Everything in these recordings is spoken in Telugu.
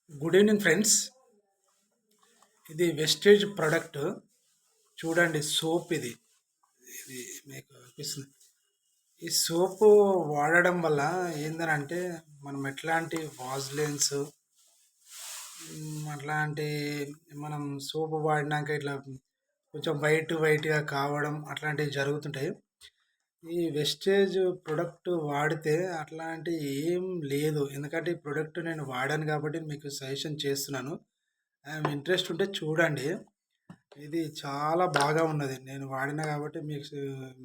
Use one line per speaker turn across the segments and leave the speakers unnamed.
Good evening friends. ఇది వెస్టేజ్ ప్రోడక్ట్. చూడండి, సోప్ ఇది. ఇది మీకు అనిపిస్తుంది. ఈ సోపు వాడడం వల్ల ఏందనంటే మనం ఎట్లాంటి వాజ్లైన్స్, అట్లాంటి మనం సోపు వాడినాక ఇట్లా కొంచెం వైట్గా కావడం అట్లాంటివి జరుగుతుంటాయి. ఈ వెస్టేజ్ ప్రొడక్ట్ వాడితే అట్లాంటి ఏం లేదు. ఎందుకంటే ఈ ప్రొడక్ట్ నేను వాడాను కాబట్టి మీకు సజెషన్ చేస్తున్నాను. ఇంట్రెస్ట్ ఉంటే చూడండి. ఇది చాలా బాగా ఉన్నది. నేను వాడిన కాబట్టి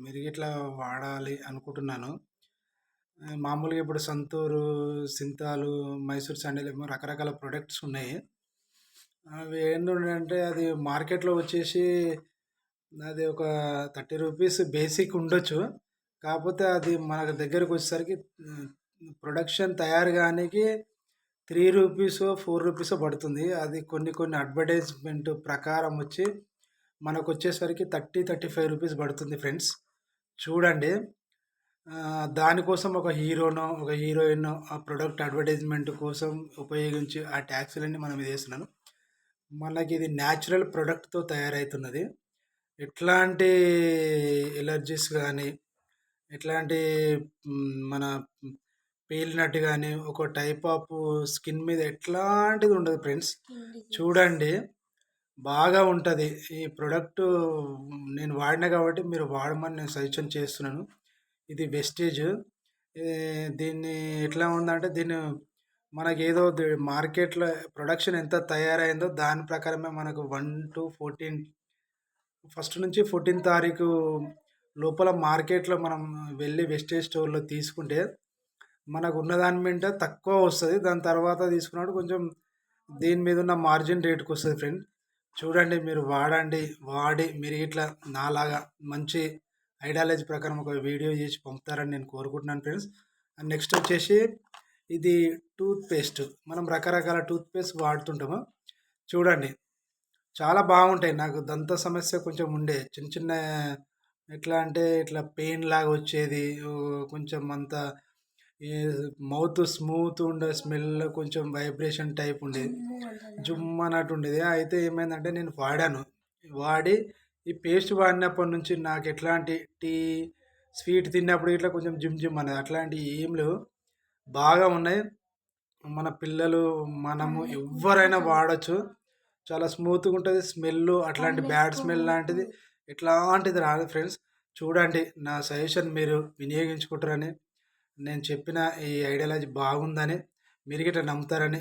మీరు ఇట్లా వాడాలి అనుకుంటున్నాను. మామూలుగా ఇప్పుడు సంతూరు, సింతాలు, మైసూర్ శాండిల్ ఏమో రకరకాల ప్రొడక్ట్స్ ఉన్నాయి. అవి ఏంటంటే అది మార్కెట్లో వచ్చేసి అది ఒక 30 రూపీస్ బేసిక్ ఉండొచ్చు. కాకపోతే అది మన దగ్గరకు వచ్చేసరికి ప్రొడక్షన్ తయారు కానీకి 3 రూపీసో 4 రూపీసో పడుతుంది. అది కొన్ని కొన్ని అడ్వర్టైజ్మెంట్ ప్రకారం వచ్చి మనకు వచ్చేసరికి 35 రూపీస్ పడుతుంది ఫ్రెండ్స్. చూడండి, దానికోసం ఒక హీరోనో ఒక హీరోయిన్ ఆ ప్రొడక్ట్ అడ్వర్టైజ్మెంట్ కోసం ఉపయోగించి ఆ ట్యాక్సీలన్నీ మనం ఇది వేస్తున్నాను. మనకి ఇది న్యాచురల్ ప్రొడక్ట్తో తయారవుతున్నది. ఎట్లాంటి ఎలర్జీస్ కానీ, ఎట్లాంటి మన పేలినట్టు కానీ, ఒక టైప్ ఆఫ్ స్కిన్ మీద ఎట్లాంటిది ఉండదు ఫ్రెండ్స్. చూడండి, బాగా ఉంటుంది ఈ ప్రోడక్ట్. నేను వాడినా కాబట్టి మీరు వాడమని నేను సజెషన్ చేస్తున్నాను. ఇది వెస్టేజ్. దీన్ని ఎట్లా ఉందంటే దీన్ని మనకేదో మార్కెట్లో ప్రొడక్షన్ ఎంత తయారైందో దాని ప్రకారమే మనకు 1 to 14 ఫస్ట్ నుంచి 14 తారీఖు లోపల మార్కెట్లో మనం వెళ్ళి వెస్టేజ్ స్టోర్లో తీసుకుంటే మనకు ఉన్నదాని మీద తక్కువ వస్తుంది. దాని తర్వాత తీసుకున్నప్పుడు కొంచెం దీని మీద ఉన్న మార్జిన్ రేట్కి వస్తుంది ఫ్రెండ్. చూడండి, మీరు వాడి మీరు ఇట్లా నాలాగా మంచి ఐడియాలజీ ప్రకారం ఒక వీడియో చేసి పంపుతారని నేను కోరుకుంటున్నాను ఫ్రెండ్స్. అండ్ నెక్స్ట్ వచ్చేసి ఇది టూత్పేస్ట్. మనం రకరకాల టూత్పేస్ట్ వాడుతుంటాము. చూడండి, చాలా బాగుంటాయి. నాకు దంత సమస్య కొంచెం ఉండే చిన్న చిన్న, ఎట్లా అంటే ఇట్లా పెయిన్ లాగా వచ్చేది. కొంచెం అంత మౌత్ స్మూత్ ఉండే స్మెల్, కొంచెం వైబ్రేషన్ టైప్ ఉండేది, జుమ్ అన్నట్టు ఉండేది. అయితే ఏమైందంటే నేను వాడి ఈ పేస్ట్ వాడినప్పటి నుంచి నాకు ఎట్లాంటి స్వీట్ తిన్నప్పుడు ఇట్లా కొంచెం జిమ్ అనేది అట్లాంటివి ఏం లేవు. బాగా ఉన్నాయి. మన పిల్లలు, మనము ఎవరైనా వాడచ్చు. చాలా స్మూత్గా ఉంటుంది. స్మెల్ అట్లాంటి బ్యాడ్ స్మెల్ లాంటిది ఎట్లాంటిది రాదు ఫ్రెండ్స్. చూడండి, నా సజెషన్ మీరు వినియోగించుకుంటారని, నేను చెప్పిన ఈ ఐడియాలజీ బాగుందని, మీరు గిట్లా నమ్ముతారని